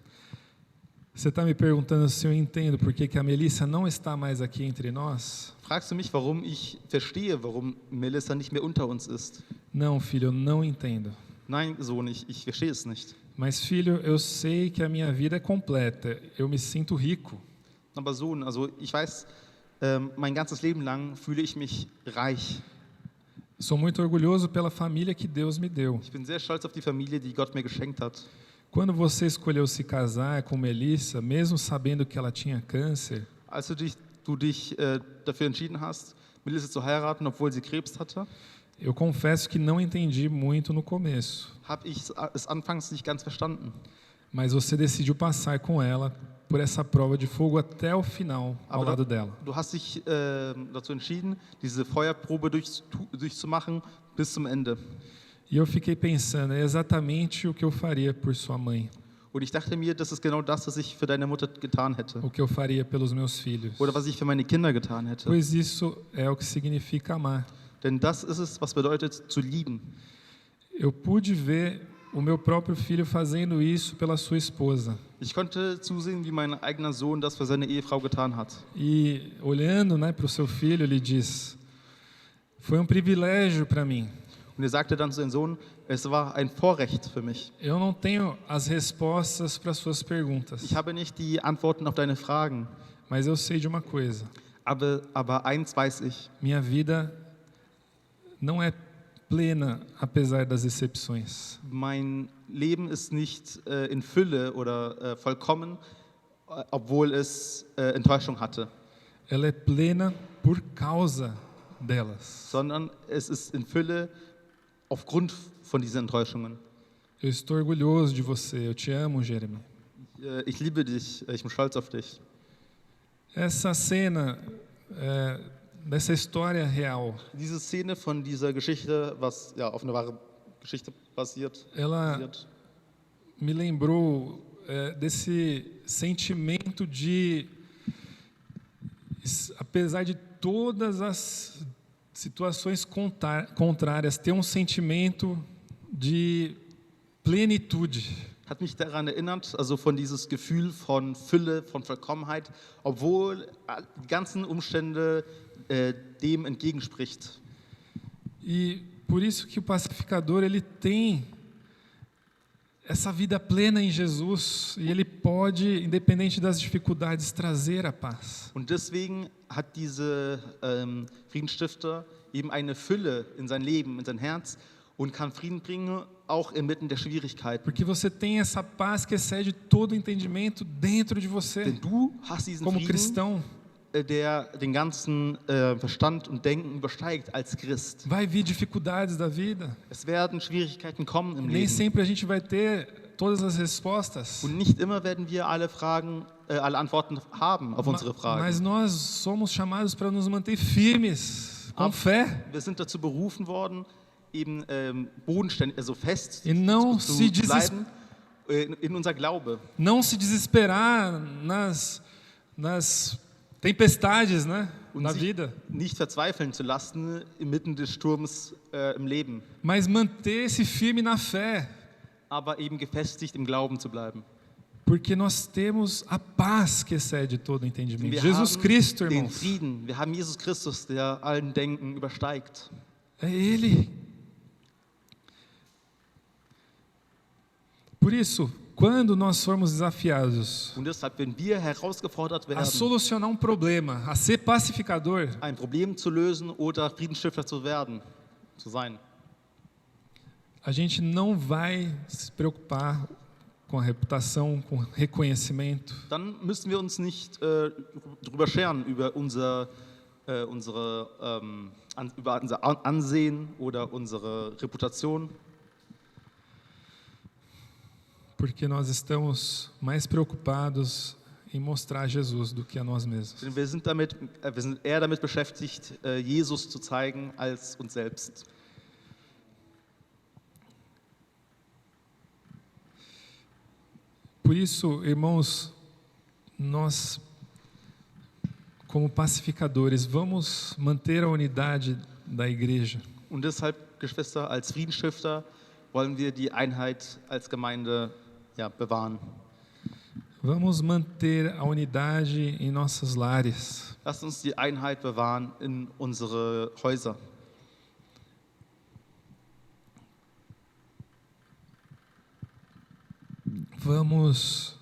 Você está me perguntando se eu entendo por que a Melissa não está mais aqui entre nós? Fragst du mich, warum ich verstehe, warum Melissa nicht mehr unter uns ist? Não, filho, eu não entendo. Nein, Sohn, ich verstehe es nicht. Mas, filho, eu sei que a minha vida é completa. Eu me sinto rico. Aber Sohn, also ich weiß, mein ganzes Leben lang fühle ich mich reich. Sou muito orgulhoso pela família que Deus me deu. Ich bin sehr stolz auf die Familie, die Gott mir geschenkt hat. Quando você escolheu se casar com Melissa, mesmo sabendo que ela tinha câncer, Als du dich dafür entschieden hast, Melissa zu heiraten, obwohl sie Krebs hatte, eu confesso que não entendi muito no começo. habe ich es anfangs nicht ganz verstanden. Mas você decidiu passar com ela por essa prova de fogo até o final, ao lado dela. Du hast dich dazu entschieden, diese Feuerprobe durchzumachen bis zum Ende. E eu fiquei pensando, é exatamente o que eu faria por sua mãe, Und ich dachte mir, das ist genau das, was ich für deine Mutter getan hätte. o que eu faria pelos meus filhos. Oder was ich für meine Kinder getan hätte. Pois isso é o que significa amar. Denn das ist es, was bedeutet zu lieben. Eu pude ver o meu próprio filho fazendo isso pela sua esposa. Ich konnte zusehen, wie mein eigener Sohn das für seine Ehefrau getan hat. E olhando, né, para o seu filho, ele diz: foi privilégio para mim. Und er sagte dann zu seinem Sohn, es war ein Vorrecht für mich. Eu não tenho as respostas para suas perguntas, Ich habe nicht die Antworten auf deine Fragen, mas eu sei de uma coisa: aber eins weiß ich. minha vida não é plena, apesar das exceções. Mein Leben ist nicht in Fülle oder vollkommen, obwohl es Enttäuschung hatte, Ela é plena por causa delas. sondern es ist in Fülle aufgrund von diesen Enttäuschungen. Eu estou orgulhoso de você. Eu te amo, Jeremy. Ich liebe dich, ich bin stolz auf dich. Essa cena dessa história real, Diese Szene von dieser Geschichte, was ja auf eine wahre Geschichte basiert, ela me lembrou desse sentimento de, apesar de todas as situações contrárias, ter sentimento de plenitude. hat mich daran erinnert, also von dieses Gefühl von Fülle, von Vollkommenheit, obwohl die ganzen Umstände dem entgegenspricht. E por isso que o pacificador ele tem essa vida plena em Jesus e ele pode, independente das dificuldades, trazer a paz. Und deswegen hat diese Friedensstifter eben eine Fülle in sein Leben, in sein Herz und kann Frieden bringen, auch inmitten der Schwierigkeiten. Porque você tem essa paz que excede todo entendimento dentro de você, Denn du hast diesen como Frieden, cristão. der den ganzen Verstand und Denken übersteigt als Christ. Vai vir dificuldades da vida. Es werden Schwierigkeiten kommen im Nem Leben. sempre a gente vai ter todas as respostas. Und nicht immer werden wir alle Antworten haben auf unsere Fragen. Mas nós somos chamados para nos manter firmes, com fé. Wir sind dazu berufen worden, eben bodenständig, also fest E não zu se bleiben in unser Glaube. Não se desesperar nas tempestades, né, Und na sich vida, nicht verzweifeln zu lassen inmitten des Sturms im Leben, mas manter-se firme na fé, aber eben gefestigt im Glauben zu bleiben. porque nós temos a paz que excede todo entendimento. Wir Jesus haben Cristo, den irmãos, Frieden, wir haben Jesus Christus, der allen Denken übersteigt. é Ele. Por isso, quando nós formos desafiados Und deshalb, wenn wir herausgefordert a werden, solucionar problema, a ser pacificador, ein Problem zu lösen oder Friedensstifter zu werden, zu sein, a gente não vai se preocupar com a reputação, com reconhecimento. Dann müssen wir uns nicht darüber scheren, über unser Ansehen oder unsere Reputation, Porque nós estamos mais preocupados em mostrar Jesus do que a nós mesmos. denn wir sind eher damit beschäftigt, Jesus zu zeigen, als uns selbst. Por isso, irmãos, nós, como pacificadores, vamos manter a unidade da igreja. Und deshalb, Geschwister, als Friedensstifter wollen wir die Einheit als Gemeinde bewahren. Vamos manter a unidade em nossos lares. Lasst uns die Einheit bewahren in unsere Häuser. Vamos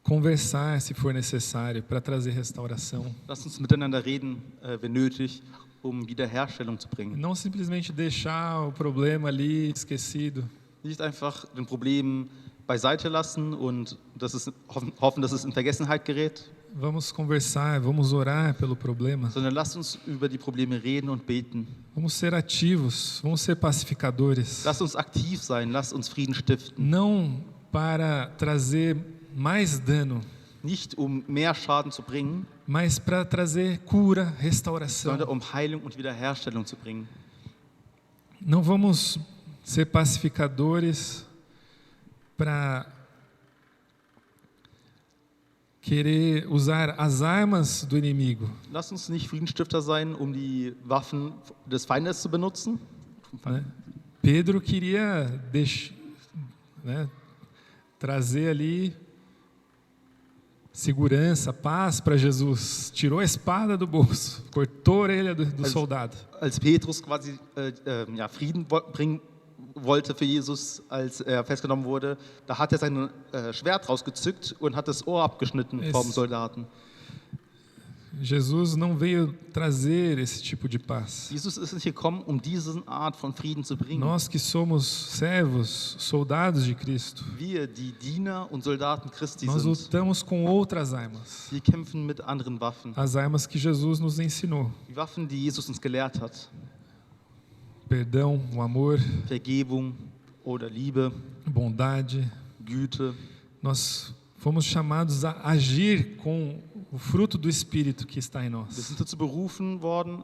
conversar, se for necessário, para trazer restauração. Lasst uns miteinander reden, wenn nötig, Wiederherstellung zu bringen. Não simplesmente deixar o problema ali esquecido. Nicht einfach den Problem beiseite lassen und hoffen, dass es in Vergessenheit gerät, Vamos conversar, vamos orar pelo problema. sondern lasst uns über die Probleme reden und beten. Vamos ser ativos, vamos ser pacificadores. Lasst uns aktiv sein, lasst uns Frieden stiften. Não para trazer mais dano, Nicht mehr Schaden zu bringen, mas para trazer cura, restauração. sondern Heilung und Wiederherstellung zu bringen. Não vamos ser pacificadores para querer usar as armas do inimigo. Lasst uns nicht Friedensstifter sein, die Waffen des Feindes zu benutzen. Né? Pedro queria trazer ali segurança, paz para Jesus. Tirou a espada do bolso, cortou a orelha do soldado. Als Petrus quasi Frieden bringen wollte für Jesus, als er festgenommen wurde, da hat er sein Schwert rausgezückt und hat das Ohr abgeschnitten vom Soldaten. Jesus não veio trazer esse tipo de paz. Jesus ist nicht gekommen, diese Art von Frieden zu bringen. Nós que somos servos, soldados de Cristo, Wir, die Diener und Soldaten Christi nós sind, lutamos com outras armas. wir kämpfen mit anderen Waffen. As armas que Jesus nos ensinou. Die Waffen, die Jesus uns gelehrt hat. Perdão, o amor, Vergebung oder Liebe, bondade. Güte. Nós fomos chamados a agir com o fruto do Espírito que está em Wir nós. sind dazu berufen worden,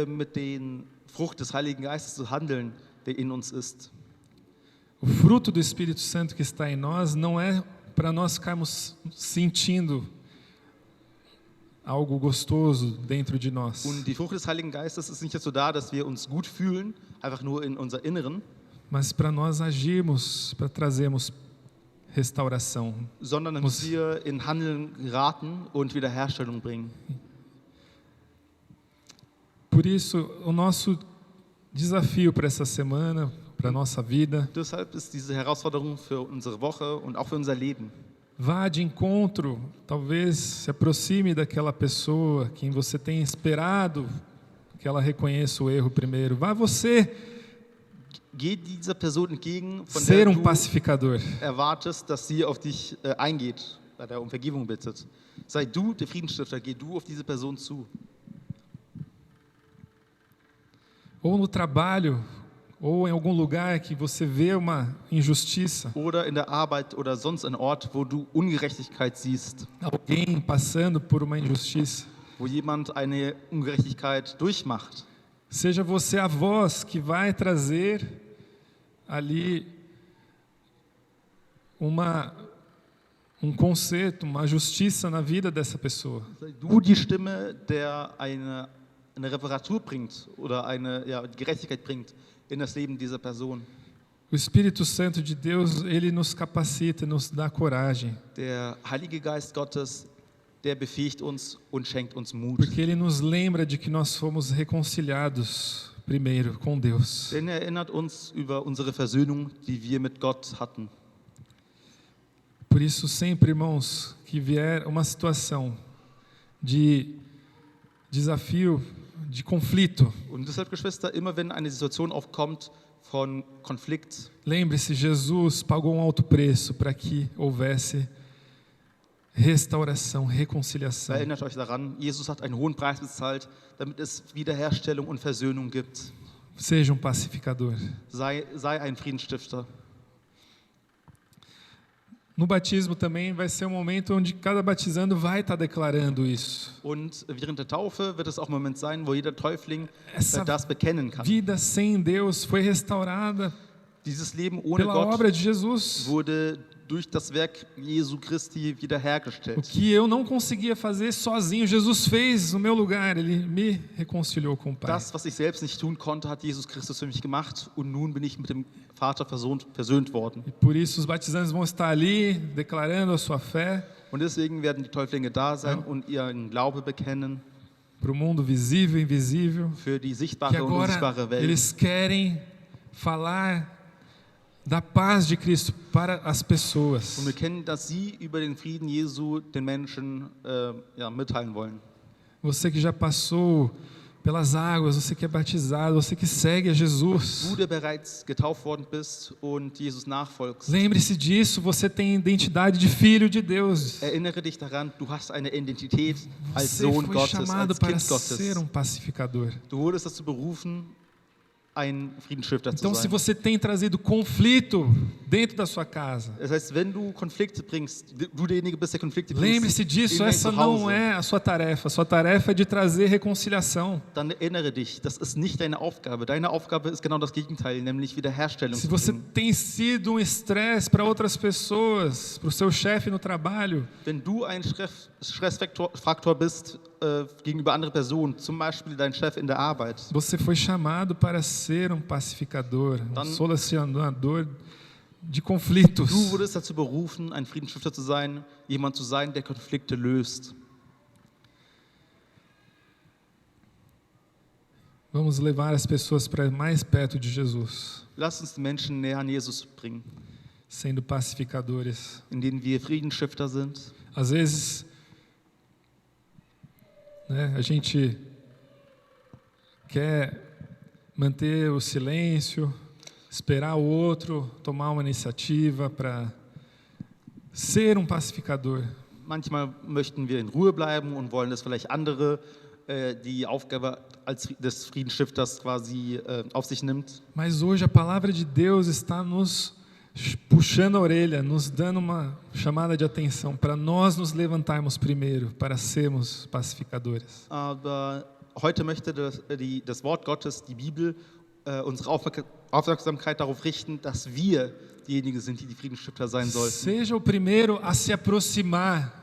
mit den Frucht des Heiligen Geistes zu handeln, der in uns ist. O fruto do Espírito Santo que está em nós não é para nós ficarmos sentindo algo gostoso dentro de nós, Und die Frucht des Heiligen Geistes ist nicht dazu da, dass wir uns gut fühlen, einfach nur in unser Inneren, mas para nós agirmos, para trazermos restauração. sondern damit wir in Handeln geraten und Wiederherstellung bringen. Por isso, o nosso desafio para essa semana, para a nossa vida, Deshalb ist diese Herausforderung für unsere Woche und auch für unser Leben. vá de encontro, talvez se aproxime daquela pessoa quem você tem esperado que ela reconheça o erro primeiro. Vá você Geh dieser Person entgegen, von ser der du pacificador. erwartest, dass sie auf dich eingeht, bei der um Vergebung bittet. Sei du der Friedensstifter, geh du auf diese Person zu. Ou no trabalho, ou em algum lugar que você vê uma injustiça, Oder in der Arbeit oder sonst ein Ort, wo du Ungerechtigkeit siehst, alguém passando por uma injustiça. wo jemand eine Ungerechtigkeit durchmacht. Seja você a voz que vai trazer ali um conserto, uma justiça na vida dessa pessoa. Sei du die Stimme, der eine Reparatur bringt oder eine Gerechtigkeit bringt in das Leben dieser Person. O Espírito Santo de Deus, ele nos capacita, nos dá coragem, Der Heilige Geist Gottes, der befähigt uns und schenkt uns Mut. porque ele nos lembra de que nós fomos reconciliados primeiro com Deus. Denn er erinnert uns über unsere Versöhnung, die wir mit Gott hatten. Por isso, sempre, irmãos, que vier uma situação de desafio, de conflito, Und deshalb, Geschwister, immer wenn eine Situation aufkommt von Konflikt. Lembre-se, Jesus pagou um alto preço para que houvesse restauração, reconciliação. Erinnert euch daran, Jesus hat einen hohen Preis bezahlt, damit es Wiederherstellung und Versöhnung gibt. Seja um pacificador. Sei ein Friedensstifter. No batismo também vai ser um momento onde cada batizando vai estar declarando isso. Und während der Taufe wird es auch ein Moment sein, wo jeder Täufling Essa das bekennen kann. vida sem Deus foi restaurada Dieses Leben ohne pela Gott obra de Jesus. wurde durch das Werk Jesu Christi O wiederhergestellt. que eu não conseguia fazer sozinho, Jesus fez no meu lugar. Ele me reconciliou com o Pai. Das, was ich selbst nicht tun konnte, hat Jesus Christus für mich gemacht und nun bin ich mit dem Vater versöhnt worden. E por isso os batizantes vão estar ali declarando a sua fé Und deswegen werden die Täuflinge da sein und ihren Glaube bekennen para o mundo visível e invisível. für die Que sichtbare und agora unsichtbare Welt. eles querem falar da paz de Cristo para as pessoas. Und wir kennen, dass sie über den Frieden Jesu den Menschen mitteilen wollen. Você que já passou pelas águas, você que é batizado, você que segue a Jesus. Du, der bereits getauft worden bist und Jesus nachfolgst, Lembre-se disso, você tem identidade de filho de Deus. erinnere dich daran, du hast eine Identität als Você Sohn foi Gottes, chamado als para Kind ser Gottes. pacificador. Du wurdest dazu berufen, ein Friedensstifter zu Então, se sein. você tem trazido conflito dentro da sua casa, Das heißt, wenn du Konflikte bringst, du derjenige bist, der Konflikte bringt, lembre-se disso, in dein essa não Zuhause, é a sua tarefa. A sua tarefa é de trazer reconciliação. dann erinnere dich, das ist nicht deine Aufgabe. Deine Aufgabe ist genau das Gegenteil, nämlich Wiederherstellung Se zu você bringen. tem sido um estresse para outras pessoas, para o seu chefe no trabalho, Wenn du ein Stressfaktor bist gegenüber anderen Personen, zum Beispiel dein Chef in der Arbeit, você foi chamado para ser um pacificador, um Dann- solucionador de conflitos. du wurdest dazu berufen, ein Friedensstifter zu sein, jemand zu sein, der Konflikte löst. Vamos levar as pessoas para mais perto de Jesus, Lass uns die Menschen näher an Jesus bringen, sendo pacificadores. indem wir Friedensstifter sind. Às vezes, a gente quer manter o silêncio, esperar o outro tomar uma iniciativa para ser um pacificador. Manchmal möchten wir in Ruhe bleiben und wollen, dass vielleicht andere die Aufgabe des Friedensstifters quasi auf sich nimmt. Mas hoje a palavra de Deus está nos puxando a orelha, nos dando uma chamada de atenção para nós nos levantarmos primeiro, para sermos pacificadores. Aber heute möchte das Wort Gottes, die Bibel, unsere Aufmerksamkeit darauf richten, dass wir diejenigen sind, die Friedensstifter sein sollten. Seja o primeiro a se aproximar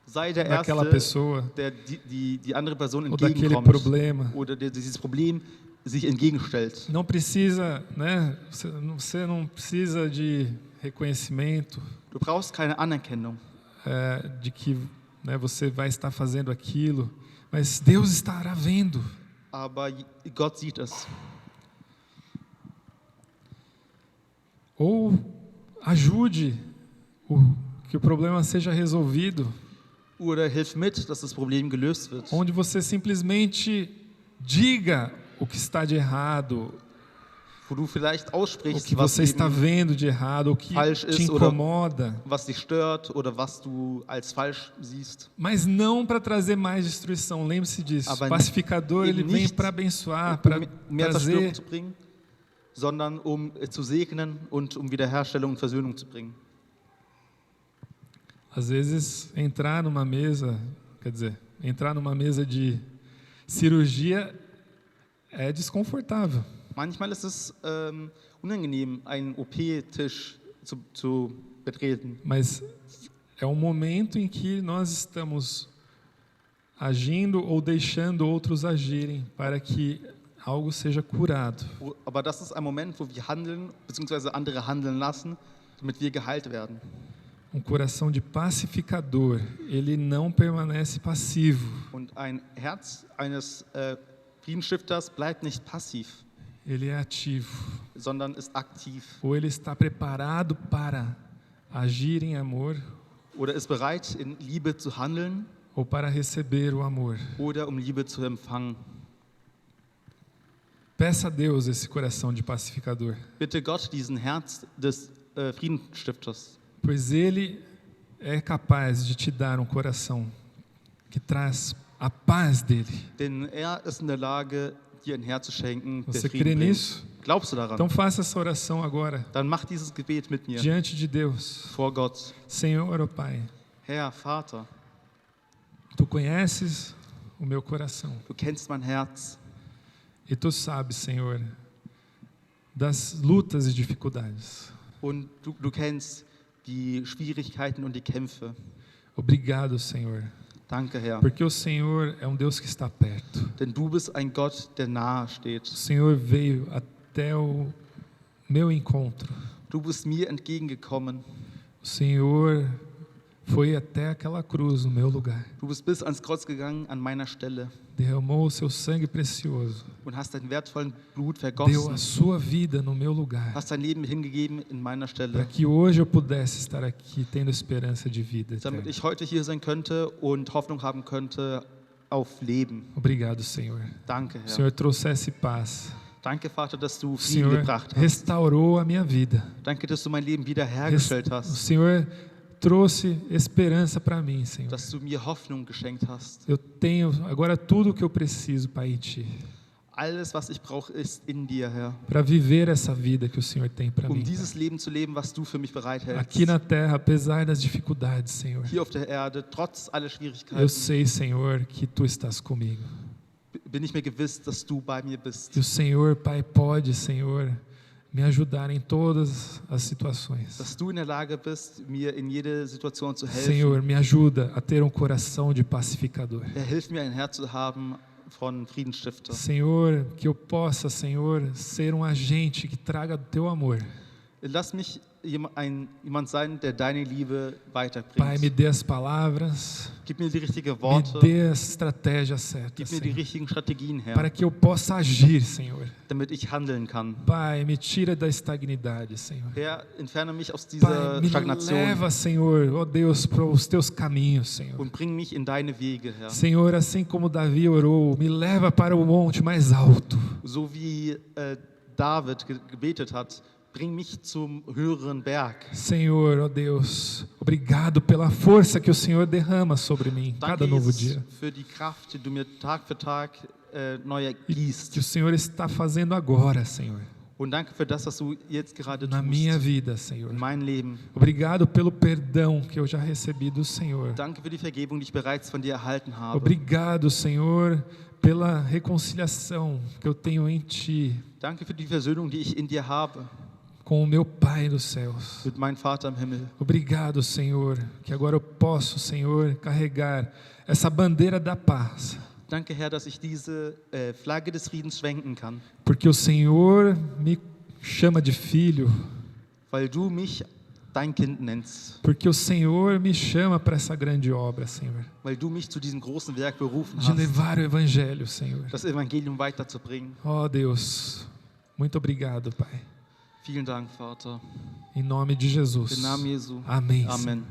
Sei der daquela Erste, pessoa der die andere Person ou daquele entgegenkommt problema. oder der dieses Problem sich entgegenstellt. Não precisa, você não precisa de reconhecimento, Du brauchst keine Anerkennung, de que você vai estar fazendo aquilo, mas Deus estará vendo. aber Gott sieht es. Ou ajude que o problema seja resolvido, Oder hilf mit, dass das Problem gelöst wird. onde você simplesmente diga o que está de errado, Wo du vielleicht o aussprichst, que was, você está eben, vendo de errado, o que falsch te ist oder- incomoda, was dich stört oder was du als falsch siehst. mas não para trazer mais destruição. Lembre-se disso. Aber O pacificador ele eben vem nicht para abençoar, para mehr Zerstörung trazer zu bringen, sondern um zu segnen und um Wiederherstellung und Versöhnung zu bringen. às vezes entrar numa mesa de cirurgia é desconfortável. Manchmal ist es unangenehm, einen OP-Tisch zu betreten. Mas é um momento em que nós estamos agindo ou deixando outros agirem para que algo seja curado. Aber das ist ein Moment, wo wir handeln, beziehungsweise andere handeln lassen, damit wir geheilt werden. Um coração de pacificador, ele não permanece passivo. Und ein Herz eines Friedenstifters bleibt nicht passiv, Ele é ativo. sondern ist aktiv Ou ele está preparado para agir em amor oder ist bereit, in Liebe zu handeln ou para receber o amor. oder um Liebe zu empfangen. Peça a Deus esse coração de pacificador, Bitte Gott diesen Herz des Friedensstifters, pois Ele é capaz de te dar um coração que traz a paz dele. denn ist in der Lage, dir ein Herz zu schenken, der Você crê Frieden bringt. nisso? Glaubst du daran? Então faça essa oração agora, Dann mach dieses Gebet mit mir diante de Deus. vor Gott. Senhor, ó Pai, Herr, Vater, Tu conheces o meu coração du kennst mein Herz e Tu sabes, Senhor, das lutas e dificuldades. und du kennst die Schwierigkeiten und die Kämpfe. Obrigado, Senhor, Danke, Herr, porque o Senhor é um Deus que está perto. denn du bist ein Gott, der nahe steht. O Senhor veio até o meu encontro. Du bist mir entgegengekommen. O Senhor foi até aquela cruz no meu lugar. Du bist bis ans Kreuz gegangen an meiner Stelle Derramou o seu sangue precioso. und hast dein wertvollen Blut Deu a vergossen, sua vida no meu lugar. hast dein Leben hingegeben in meiner Para Stelle, que hoje eu pudesse estar aqui tendo esperança de vida damit eterna. ich heute hier sein könnte und Hoffnung haben könnte auf Leben. Obrigado, Senhor. Danke, O Herr. Senhor trouxesse paz. Danke, Vater, dass du O Frieden Senhor gebracht hast. restaurou a minha vida. Danke, dass du mein Leben O wiederhergestellt hast, Senhor trouxe esperança para mim, Senhor. dass du mir Hoffnung geschenkt hast. Eu tenho agora tudo o que eu preciso, Pai, em Ti, Alles, was ich brauche, ist in dir, Herr, para viver essa vida que o Senhor tem para mim. dieses Leben zu leben, was du für mich bereithältst. Aqui na terra, apesar das dificuldades, Senhor, Hier auf der Erde, trotz aller eu Schwierigkeiten, sei, Senhor, que Tu estás comigo. bin ich mir gewiss, dass du bei mir bist. E o Senhor, Pai, pode, Senhor, me ajudar em todas as situações. Dass du in der Lage bist, mir in jede Situation zu helfen. Senhor, me ajuda a ter um coração de pacificador. Herr, hilf mir, ein Herz zu haben von Friedensstifter. Senhor, que eu possa, Senhor, ser um agente que traga Teu amor. Lass mich jemand sein, der deine Liebe Pai, weiterbringt. me dê as palavras, Gib mir die richtigen me Worte, dê as estratégias certas, gib mir die Senhor, richtigen Strategien, para Herr, que eu possa agir, Senhor. damit ich handeln kann. Pai, me tira da estagnidade, Senhor. Herr, entferne mich aus Pai, dieser me Stagnation leva, Senhor, ó Deus, para os Teus caminhos, Senhor. und bring mich in deine Wege, Herr. Senhor, assim como Davi orou, me leva para o monte mais alto. So wie David gebetet hat, bring mich zum höheren Berg. Senhor, ó Deus, obrigado pela força que o Senhor derrama sobre mim cada Danke, novo Jesus, dia. für die Kraft, die du mir Tag für Tag neu Que gießt. o Senhor está fazendo agora, Senhor, Und danke für das, was du jetzt gerade na tust minha vida, Senhor. in mein Leben. Obrigado pelo perdão que eu já recebi do Senhor. Danke für die Vergebung, die ich bereits von dir erhalten habe. Obrigado, Senhor, pela reconciliação que eu tenho em Ti Danke für die Versöhnung, die ich in dir habe com o meu Pai dos céus. mit meinem Vater im Himmel. Obrigado, Senhor, que agora eu posso, Senhor, carregar essa bandeira da paz, Danke, Herr, dass ich diese Flagge des Friedens schwenken kann, porque o Senhor me chama de filho, weil du mich dein Kind nennst, porque o Senhor me chama para essa grande obra, Senhor, weil du mich zu diesem großen Werk berufen de hast, levar o Evangelho, Senhor. das Evangelium weiterzubringen. Ó Deus, muito obrigado, Pai. Vielen Dank, Vater. Em nome de Jesus. Im Namen Jesu. Amém. Senhor. Amen.